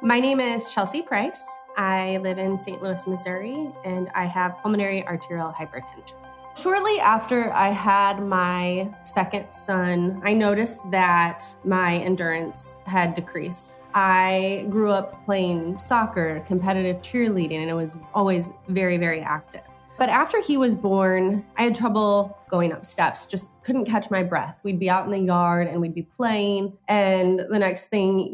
My name is Chelsea Price. I live in St. Louis, Missouri, and I have pulmonary arterial hypertension. Shortly after I had my second son, I noticed that my endurance had decreased. I grew up playing soccer, competitive cheerleading, and I was always very, very active. But after he was born, I had trouble going up steps, just couldn't catch my breath. We'd be out in the yard and we'd be playing. And the next thing,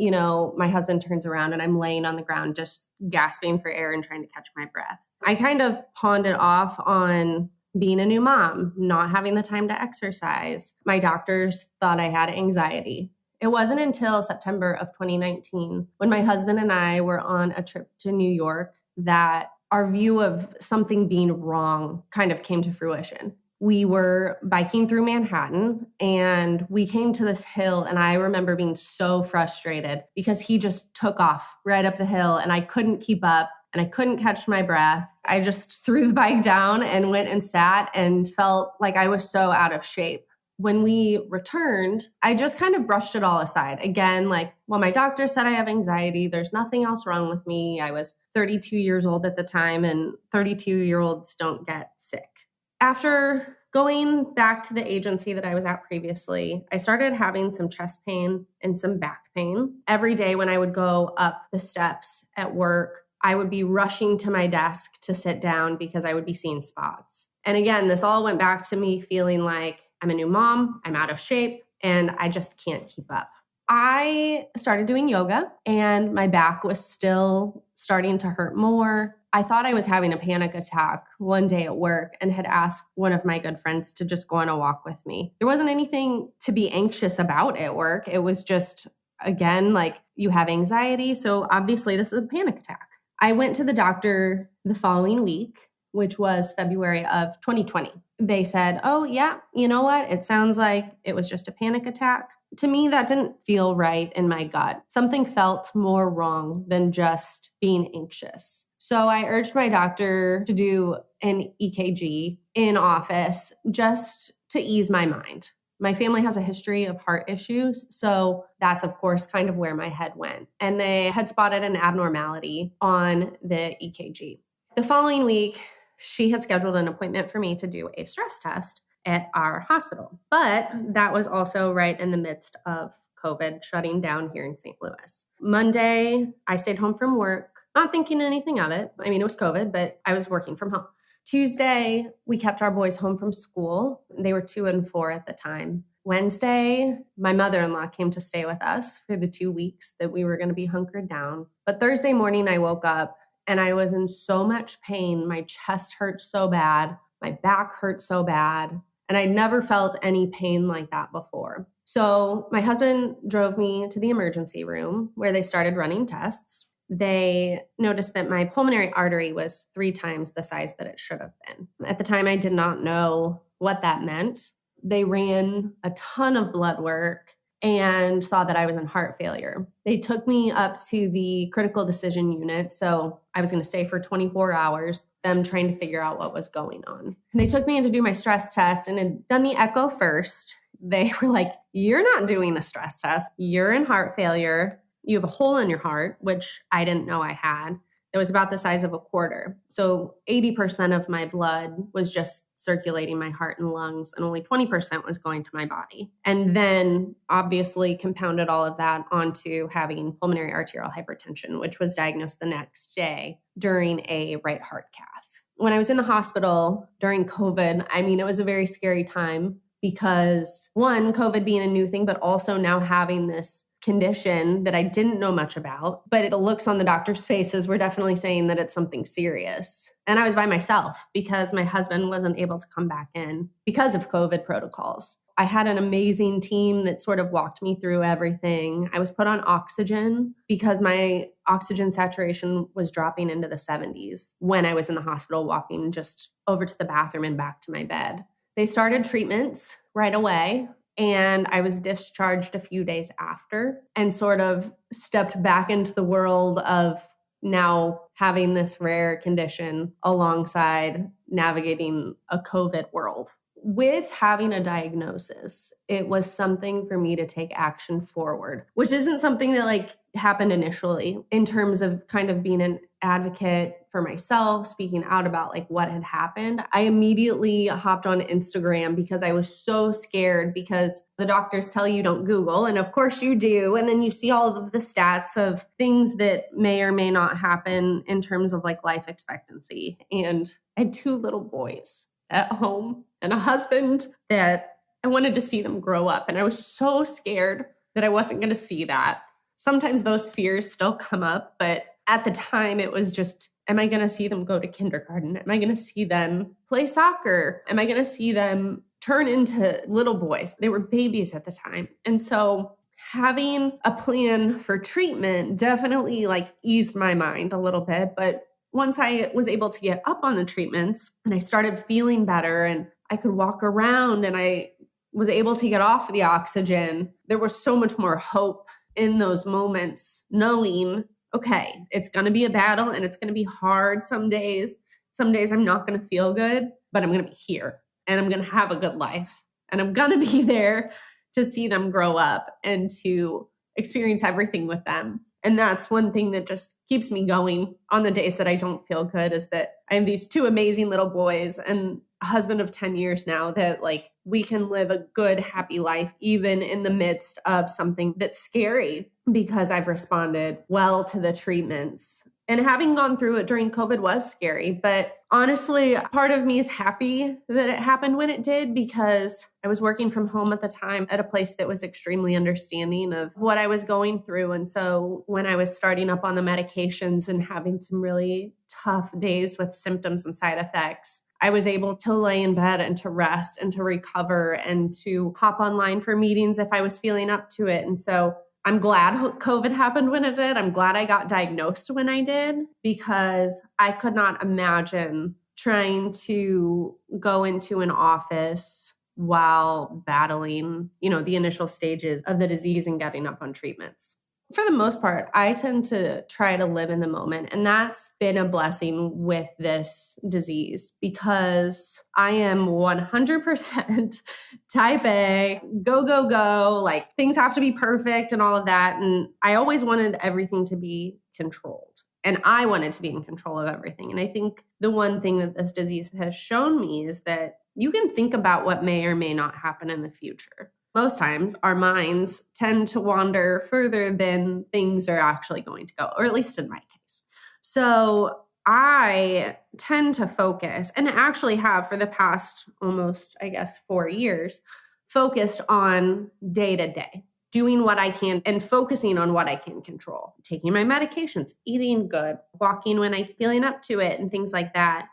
my husband turns around and I'm laying on the ground, just gasping for air and trying to catch my breath. I kind of pawned it off on being a new mom, not having the time to exercise. My doctors thought I had anxiety. It wasn't until September of 2019 when my husband and I were on a trip to New York that our view of something being wrong kind of came to fruition. We were biking through Manhattan and we came to this hill, and I remember being so frustrated because he just took off right up the hill and I couldn't keep up and I couldn't catch my breath. I just threw the bike down and went and sat and felt like I was so out of shape. When we returned, I just kind of brushed it all aside. Again, my doctor said I have anxiety. There's nothing else wrong with me. I was 32 years old at the time, and 32-year-olds don't get sick. After going back to the agency that I was at previously, I started having some chest pain and some back pain. Every day when I would go up the steps at work, I would be rushing to my desk to sit down because I would be seeing spots. And again, this all went back to me feeling like I'm a new mom, I'm out of shape, and I just can't keep up. I started doing yoga and my back was still starting to hurt more. I thought I was having a panic attack one day at work and had asked one of my good friends to just go on a walk with me. There wasn't anything to be anxious about at work. It was just, again, you have anxiety, so obviously this is a panic attack. I went to the doctor the following week, which was February of 2020. They said, oh yeah, you know what? It sounds like it was just a panic attack. To me, that didn't feel right in my gut. Something felt more wrong than just being anxious. So I urged my doctor to do an EKG in office just to ease my mind. My family has a history of heart issues, so that's, of course, kind of where my head went. And they had spotted an abnormality on the EKG. The following week, she had scheduled an appointment for me to do a stress test at our hospital. But that was also right in the midst of COVID shutting down here in St. Louis. Monday, I stayed home from work, not thinking anything of it. I mean, it was COVID, but I was working from home. Tuesday, we kept our boys home from school. They were 2 and 4 at the time. Wednesday, my mother-in-law came to stay with us for the 2 weeks that we were going to be hunkered down. But Thursday morning, I woke up and I was in so much pain. My chest hurt so bad. My back hurt so bad. And I'd never felt any pain like that before. So my husband drove me to the emergency room where they started running tests. They noticed that my pulmonary artery was 3 times the size that it should have been. At the time, I did not know what that meant. They ran a ton of blood work and saw that I was in heart failure. They took me up to the critical decision unit. So I was going to stay for 24 hours, them trying to figure out what was going on. They took me in to do my stress test and had done the echo first. They were like, you're not doing the stress test. You're in heart failure. You have a hole in your heart, which I didn't know I had. It was about the size of a quarter. So 80% of my blood was just circulating my heart and lungs, and only 20% was going to my body. And then obviously compounded all of that onto having pulmonary arterial hypertension, which was diagnosed the next day during a right heart cath. When I was in the hospital during COVID, it was a very scary time because, one, COVID being a new thing, but also now having this condition that I didn't know much about, but the looks on the doctor's faces were definitely saying that it's something serious. And I was by myself because my husband wasn't able to come back in because of COVID protocols. I had an amazing team that sort of walked me through everything. I was put on oxygen because my oxygen saturation was dropping into the 70s when I was in the hospital, walking just over to the bathroom and back to my bed. They started treatments right away. And I was discharged a few days after and sort of stepped back into the world of now having this rare condition alongside navigating a COVID world. With having a diagnosis, it was something for me to take action forward, which isn't something that happened initially in terms of kind of being an advocate for myself, speaking out about what had happened. I immediately hopped on Instagram because I was so scared, because the doctors tell you don't Google, and of course you do. And then you see all of the stats of things that may or may not happen in terms of life expectancy. And I had 2 little boys at home and a husband that I wanted to see them grow up. And I was so scared that I wasn't going to see that. Sometimes those fears still come up, but at the time it was just, am I going to see them go to kindergarten? Am I going to see them play soccer? Am I going to see them turn into little boys? They were babies at the time. And so having a plan for treatment definitely eased my mind a little bit. But once I was able to get up on the treatments and I started feeling better and I could walk around and I was able to get off the oxygen, there was so much more hope in those moments, knowing, okay, it's going to be a battle and it's going to be hard some days. Some days I'm not going to feel good, but I'm going to be here and I'm going to have a good life and I'm going to be there to see them grow up and to experience everything with them. And that's one thing that just keeps me going on the days that I don't feel good, is that I have these 2 amazing little boys and a husband of 10 years now that we can live a good, happy life, even in the midst of something that's scary, because I've responded well to the treatments. And having gone through it during COVID was scary, but honestly, part of me is happy that it happened when it did, because I was working from home at the time at a place that was extremely understanding of what I was going through. And so when I was starting up on the medications and having some really tough days with symptoms and side effects, I was able to lay in bed and to rest and to recover and to hop online for meetings if I was feeling up to it. And so I'm glad COVID happened when it did. I'm glad I got diagnosed when I did, because I could not imagine trying to go into an office while battling, the initial stages of the disease and getting up on treatments. For the most part, I tend to try to live in the moment. And that's been a blessing with this disease, because I am 100% type A, go, go, go. Things have to be perfect and all of that. And I always wanted everything to be controlled. And I wanted to be in control of everything. And I think the one thing that this disease has shown me is that you can think about what may or may not happen in the future. Most times our minds tend to wander further than things are actually going to go, or at least in my case. So I tend to focus, and actually have for the past almost, 4 years, focused on day to day, doing what I can and focusing on what I can control, taking my medications, eating good, walking when I'm feeling up to it, and things like that.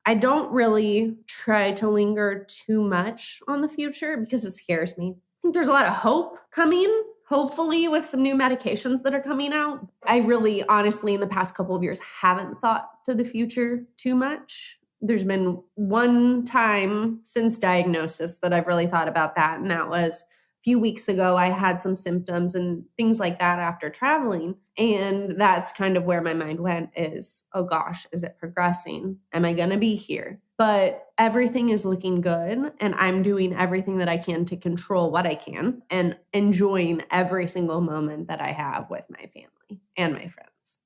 I don't really try to linger too much on the future because it scares me. I think there's a lot of hope coming, hopefully with some new medications that are coming out. I really, honestly, in the past couple of years, haven't thought to the future too much. There's been one time since diagnosis that I've really thought about that, and that was few weeks ago. I had some symptoms and things like that after traveling. And that's kind of where my mind went, is, oh gosh, is it progressing? Am I going to be here? But everything is looking good. And I'm doing everything that I can to control what I can and enjoying every single moment that I have with my family and my friends.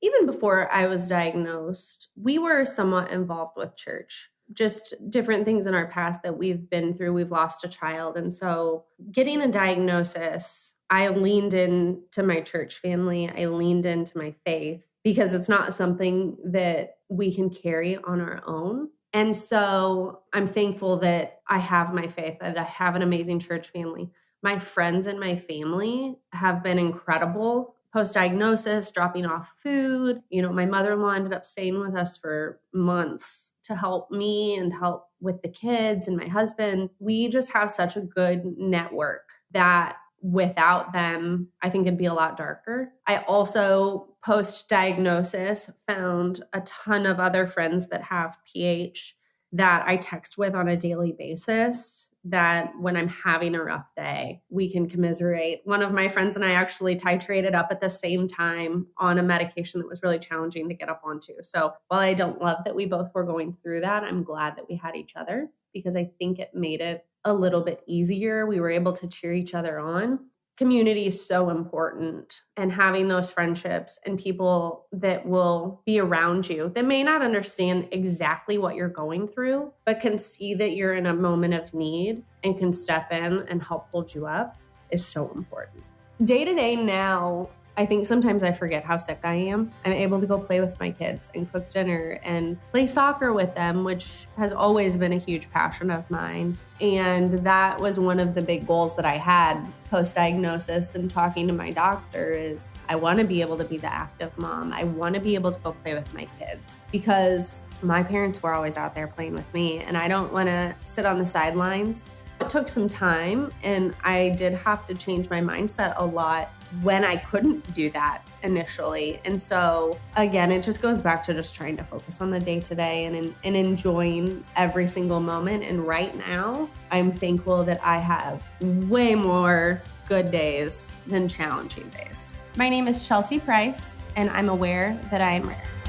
Even before I was diagnosed, we were somewhat involved with church. Just different things in our past that we've been through. We've lost a child. And so getting a diagnosis, I leaned into my church family. I leaned into my faith, because it's not something that we can carry on our own. And so I'm thankful that I have my faith, that I have an amazing church family. My friends and my family have been incredible. Post-diagnosis, dropping off food. My mother-in-law ended up staying with us for months to help me and help with the kids and my husband. We just have such a good network that without them, I think it'd be a lot darker. I also, post-diagnosis, found a ton of other friends that have PH that I text with on a daily basis, that when I'm having a rough day, we can commiserate. One of my friends and I actually titrated up at the same time on a medication that was really challenging to get up onto. So while I don't love that we both were going through that, I'm glad that we had each other. because I think it made it a little bit easier. We were able to cheer each other on. Community is so important, and having those friendships and people that will be around you that may not understand exactly what you're going through, but can see that you're in a moment of need and can step in and help hold you up is so important. Day to day now, I think sometimes I forget how sick I am. I'm able to go play with my kids and cook dinner and play soccer with them, which has always been a huge passion of mine. And that was one of the big goals that I had post-diagnosis and talking to my doctor is I want to be able to be the active mom. I want to be able to go play with my kids because my parents were always out there playing with me, and I don't want to sit on the sidelines. It took some time, and I did have to change my mindset a lot when I couldn't do that initially. And so again, it just goes back to just trying to focus on the day-to-day and enjoying every single moment. And right now, I'm thankful that I have way more good days than challenging days. My name is Chelsea Price, and I'm aware that I am rare.